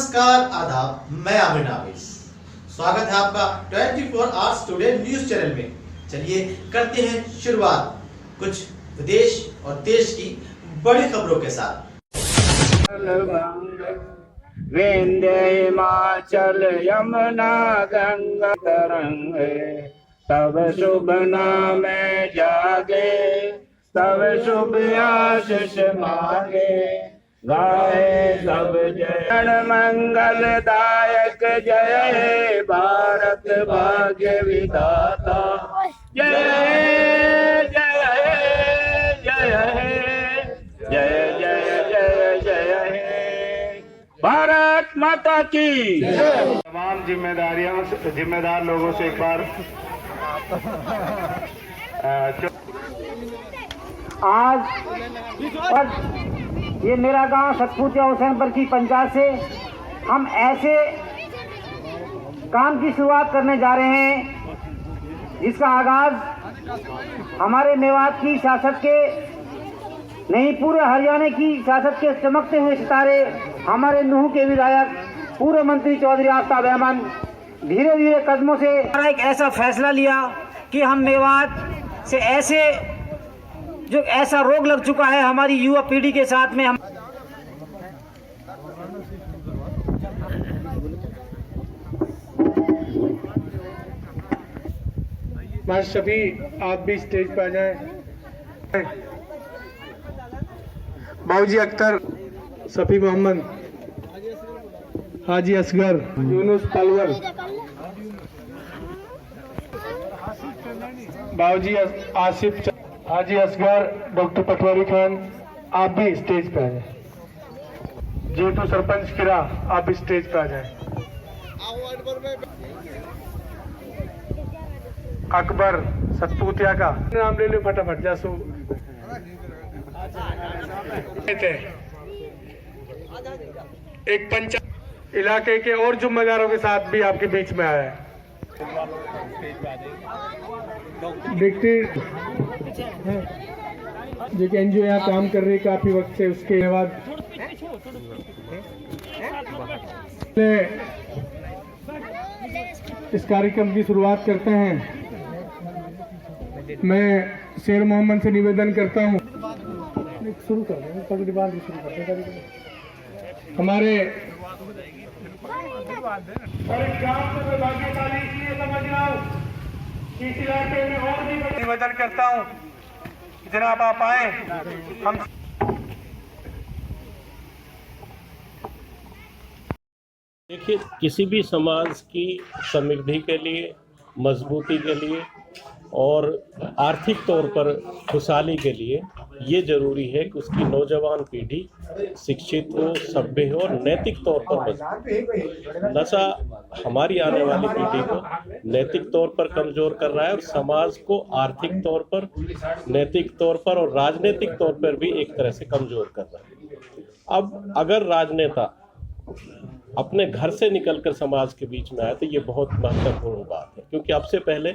नमस्कार आदाब, मैं आमिर नाविस। स्वागत है आपका 24 आवर्स टुडे न्यूज चैनल में। चलिए करते हैं शुरुआत कुछ विदेश और देश की बड़ी खबरों के साथ। विंध्य हिमाचल यमुना गंगा तरंगे, तब शुभ नाम जागे, तब शुभ आशीष मांगे, गाए सब जय मंगलदायक जय हे भारत भाग्य विधाता, जय जय जय जय जय जय हे भारत माता की। तमाम जिम्मेदार लोगों से एक बार आज ये मेरा गांव सतपुतिया हुसैनपुर की पंचायत से हम ऐसे काम की शुरुआत करने जा रहे हैं जिसका आगाज हमारे मेवात की सियासत के नहीं, पूरे हरियाणा की सियासत के चमकते हुए सितारे हमारे नूह के विधायक पूर्व मंत्री चौधरी आफ्ताब अहमद धीरे धीरे कदमों से एक ऐसा फैसला लिया कि हम मेवात से ऐसा रोग लग चुका है हमारी युवा पीढ़ी के साथ में। हम शफी, आप भी स्टेज पर आ जाएं। बाऊजी अख्तर, सफी मोहम्मद, हाजी असगर, यूनुस पलवर, बाऊजी आसिफ, हाजी असगर, डॉक्टर पटवारी खान, आप भी स्टेज पे आ जाए। जेठू सरपंच किरा, आप भी स्टेज पे आ जाए। अकबर सतपुतिया का नाम ले लो फटाफट। जासू एक पंचायत इलाके के और जिम्मेदारों के साथ भी आपके बीच में आया है। देखते जो कि एनजीओ यहाँ काम कर रही है काफी वक्त से, उसके बाद इस कार्यक्रम की शुरुआत करते हैं। मैं शेर मोहम्मद से निवेदन करता हूँ, शुरू कर दें, पगड़ी बांध शुरू करते हैं हमारे और एक काम को भाग्यशाली इसलिए समझ रहा हूँ कि इस इलाके में और भी निवेदन करता हूँ जनाब आप आए। हम देखिए, किसी भी समाज की समृद्धि के लिए, मजबूती के लिए और आर्थिक तौर पर खुशहाली के लिए ये ज़रूरी है कि उसकी नौजवान पीढ़ी शिक्षित हो, सभ्य हो और नैतिक तौर पर मजबूत। नशा हमारी आने वाली पीढ़ी को नैतिक तौर पर कमज़ोर कर रहा है और समाज को आर्थिक तौर पर, नैतिक तौर पर और राजनीतिक तौर पर भी एक तरह से कमज़ोर कर रहा है। अब अगर राजनेता अपने घर से निकलकर समाज के बीच में आए तो ये बहुत महत्वपूर्ण बात है, क्योंकि अब से पहले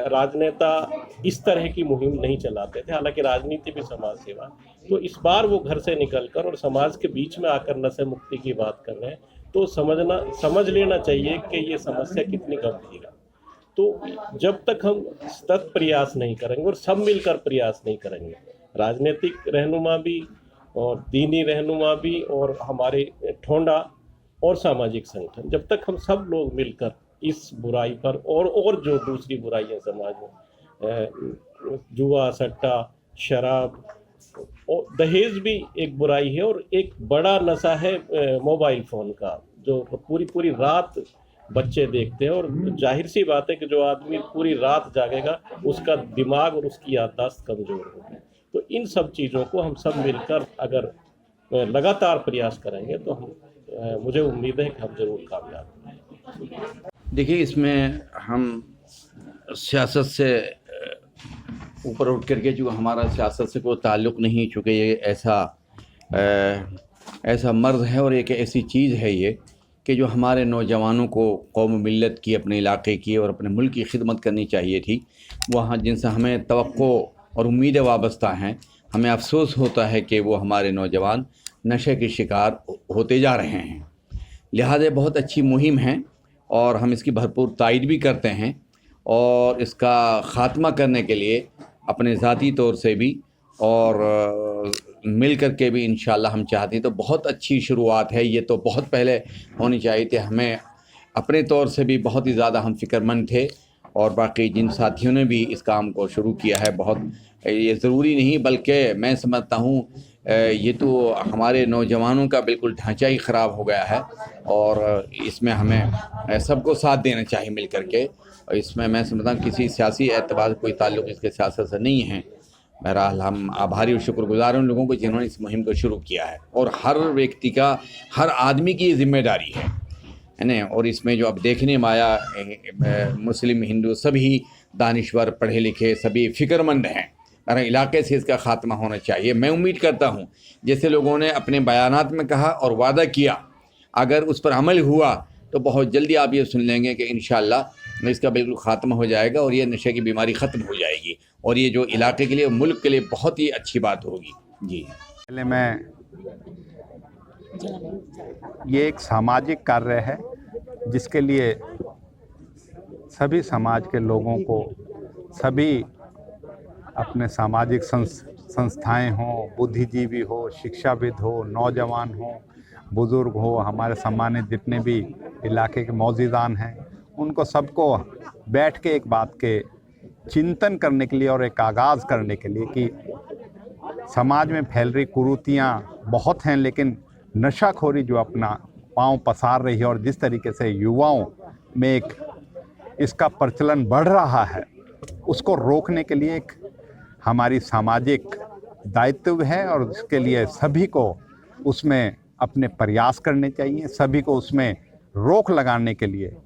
राजनेता इस तरह की मुहिम नहीं चलाते थे। हालांकि राजनीति भी समाज सेवा, तो इस बार वो घर से निकलकर और समाज के बीच में आकर नशे मुक्ति की बात कर रहे हैं, तो समझ लेना चाहिए कि ये समस्या कितनी गंभीर है। तो जब तक हम सतत प्रयास नहीं करेंगे और सब मिलकर प्रयास नहीं करेंगे, राजनीतिक रहनुमा भी और दीनी रहनुमा भी और हमारे ठोंडा और सामाजिक संगठन, जब तक हम सब लोग मिलकर इस बुराई पर और जो दूसरी बुराइयां समाज में, जुआ, सट्टा, शराब और दहेज भी एक बुराई है और एक बड़ा नशा है मोबाइल फ़ोन का, जो पूरी रात बच्चे देखते हैं। और जाहिर सी बात है कि जो आदमी पूरी रात जागेगा उसका दिमाग और उसकी याददाश्त कमज़ोर होगी। तो इन सब चीज़ों को हम सब मिलकर अगर लगातार प्रयास करेंगे तो मुझे उम्मीद है कि हम जरूर कामयाब होंगे। देखिए, इसमें हम सियासत से ऊपर उठ करके, जो हमारा सियासत से कोई ताल्लुक़ नहीं, चूँकि ये ऐसा मर्ज़ है और एक ऐसी चीज़ है ये कि जो हमारे नौजवानों को कौम मिल्लत की, अपने इलाके की और अपने मुल्क की खिदमत करनी चाहिए थी, वहाँ जिनसे हमें तवक्को और उम्मीदें वाबस्ता हैं, हमें अफसोस होता है कि वो हमारे नौजवान नशे के शिकार होते जा रहे हैं। लिहाजा बहुत अच्छी मुहिम है और हम इसकी भरपूर तायद भी करते हैं और इसका ख़ात्मा करने के लिए अपने ज़ाती तौर से भी और मिल कर के भी इंशाल्लाह हम चाहते हैं। तो बहुत अच्छी शुरुआत है, ये तो बहुत पहले होनी चाहिए थी। हमें अपने तौर से भी बहुत ही ज़्यादा हम फ़िक्रमंद थे और बाकी जिन साथियों ने भी इस काम को शुरू किया है, बहुत ये ज़रूरी नहीं बल्कि मैं समझता हूँ ये तो हमारे नौजवानों का बिल्कुल ढांचा ही ख़राब हो गया है और इसमें हमें सबको साथ देना चाहिए मिल कर के। और इसमें मैं समझता हूँ किसी सियासी एतबार कोई ताल्लुक़ इसके सियासत से नहीं है। बहरहाल हम आभारी और शुक्रगुजार उन लोगों को जिन्होंने इस मुहिम को शुरू किया है और हर व्यक्ति का, हर आदमी की ये जिम्मेदारी है ना। और इसमें जो अब देखने में आया, मुस्लिम हिंदू सभी दानिश्वर पढ़े लिखे सभी फ़िक्रमंद हैं। मेरा इलाके से इसका ख़ात्मा होना चाहिए। मैं उम्मीद करता हूँ जैसे लोगों ने अपने बयानात में कहा और वादा किया, अगर उस पर अमल हुआ तो बहुत जल्दी आप ये सुन लेंगे कि इंशाअल्लाह इसका बिल्कुल ख़ात्मा हो जाएगा और ये नशे की बीमारी ख़त्म हो जाएगी और ये जो इलाके के लिए, मुल्क के लिए बहुत ही अच्छी बात होगी। जी पहले मैं, ये एक सामाजिक कार्य है जिसके लिए सभी समाज के लोगों को, सभी अपने सामाजिक संस्थाएं हों, बुद्धिजीवी हो, शिक्षाविद हो, नौजवान हो, बुज़ुर्ग हो, हमारे सम्मानित जितने भी इलाके के मौजूदान हैं, उनको सबको बैठ के एक बात के चिंतन करने के लिए और एक आगाज़ करने के लिए कि समाज में फैल रही कुरीतियाँ बहुत हैं, लेकिन नशाखोरी जो अपना पांव पसार रही है और जिस तरीके से युवाओं में एक इसका प्रचलन बढ़ रहा है, उसको रोकने के लिए एक हमारी सामाजिक दायित्व है और इसके लिए सभी को उसमें अपने प्रयास करने चाहिए। सभी को उसमें रोक लगाने के लिए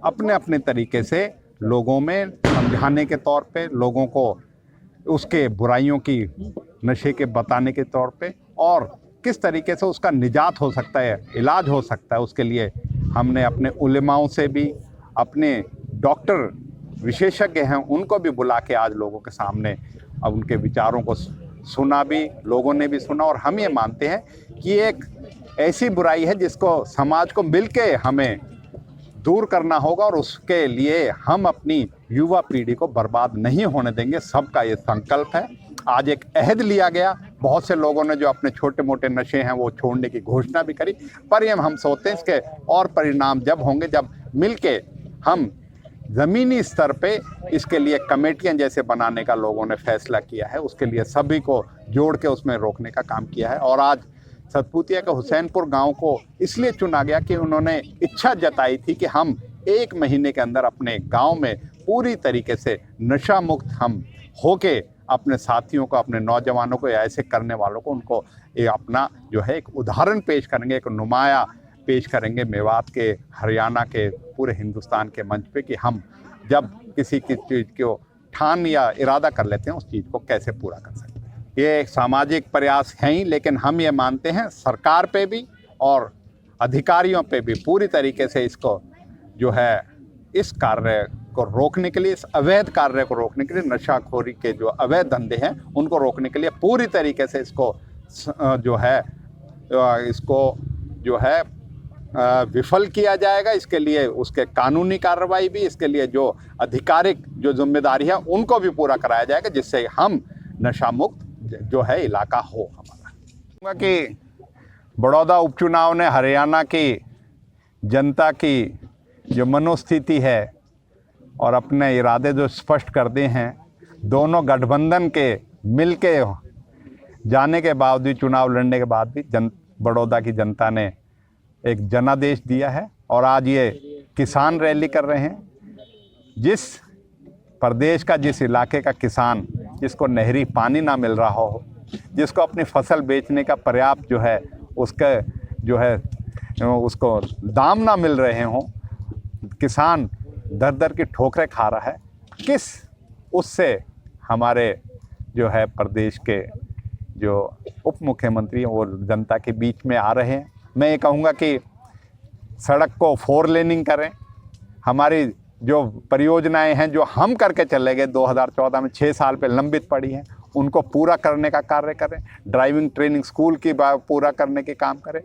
अपने अपने तरीके से लोगों में समझाने के तौर पे, लोगों को उसके बुराइयों की, नशे के बताने के तौर पे और किस तरीके से उसका निजात हो सकता है, इलाज हो सकता है, उसके लिए हमने अपने उलेमाओं से भी, अपने डॉक्टर विशेषज्ञ हैं उनको भी बुला के आज लोगों के सामने अब उनके विचारों को सुना भी, लोगों ने भी सुना। और हम ये मानते हैं कि एक ऐसी बुराई है जिसको समाज को मिलके हमें दूर करना होगा और उसके लिए हम अपनी युवा पीढ़ी को बर्बाद नहीं होने देंगे। सबका ये संकल्प है। आज एक अहद लिया गया, बहुत से लोगों ने जो अपने छोटे मोटे नशे हैं वो छोड़ने की घोषणा भी करी, पर ये हम सोचते हैं इसके और परिणाम जब होंगे जब मिलके हम ज़मीनी स्तर पे इसके लिए कमेटियां जैसे बनाने का लोगों ने फैसला किया है, उसके लिए सभी को जोड़ के उसमें रोकने का काम किया है। और आज सतपुतिया के हुसैनपुर गांव को इसलिए चुना गया कि उन्होंने इच्छा जताई थी कि हम 1 महीने के अंदर अपने गांव में पूरी तरीके से नशा मुक्त हम होके अपने साथियों को, अपने नौजवानों को या ऐसे करने वालों को उनको ये अपना जो है एक उदाहरण पेश करेंगे, एक नुमाया पेश करेंगे मेवात के, हरियाणा के, पूरे हिंदुस्तान के मंच पे कि हम जब किसी की चीज़ को ठान या इरादा कर लेते हैं उस चीज़ को कैसे पूरा कर सकते हैं। ये एक सामाजिक प्रयास है ही, लेकिन हम ये मानते हैं सरकार पे भी और अधिकारियों पे भी पूरी तरीके से इसको जो है इस कार्य को रोकने के लिए, इस अवैध कार्य को रोकने के लिए, नशाखोरी के जो अवैध धंधे हैं उनको रोकने के लिए पूरी तरीके से इसको जो है विफल किया जाएगा। इसके लिए उसके कानूनी कार्रवाई भी, इसके लिए जो आधिकारिक जो जिम्मेदारी है उनको भी पूरा कराया जाएगा, जिससे हम नशा मुक्त जो है इलाका हो हमारा। कि बड़ौदा उपचुनाव ने हरियाणा की जनता की जो मनोस्थिति है और अपने इरादे जो स्पष्ट कर दिए हैं, दोनों गठबंधन के मिल के जाने के बावजूद, चुनाव लड़ने के बाद भी बड़ौदा की जनता ने एक जनादेश दिया है और आज ये किसान रैली कर रहे हैं। जिस प्रदेश का, जिस इलाके का किसान जिसको नहरी पानी ना मिल रहा हो, जिसको अपनी फसल बेचने का पर्याप्त जो है उसका जो है उसको दाम ना मिल रहे हों, किसान दर दर की ठोकरें खा रहा है, किस उससे हमारे जो है प्रदेश के जो उप मुख्यमंत्री हैं वो जनता के बीच में आ रहे हैं। मैं ये कहूँगा कि सड़क को 4 लेनिंग करें। हमारी जो परियोजनाएं हैं जो हम करके चले गए 2014 में 6 साल पे लंबित पड़ी हैं, उनको पूरा करने का कार्य करें। ड्राइविंग ट्रेनिंग स्कूल की पूरा करने के काम करें।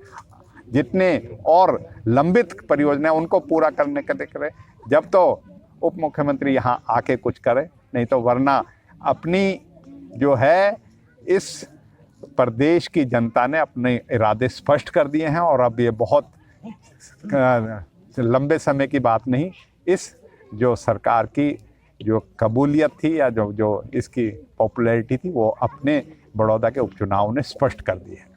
जितने और लंबित परियोजना उनको पूरा करने के लिए करें, जब तो उप मुख्यमंत्री यहाँ आके कुछ करे, नहीं तो वरना अपनी जो है इस प्रदेश की जनता ने अपने इरादे स्पष्ट कर दिए हैं और अब ये बहुत लंबे समय की बात नहीं, इस जो सरकार की जो कबूलियत थी या जो इसकी पॉपुलैरिटी थी वो अपने बड़ौदा के उपचुनाव ने स्पष्ट कर दी है।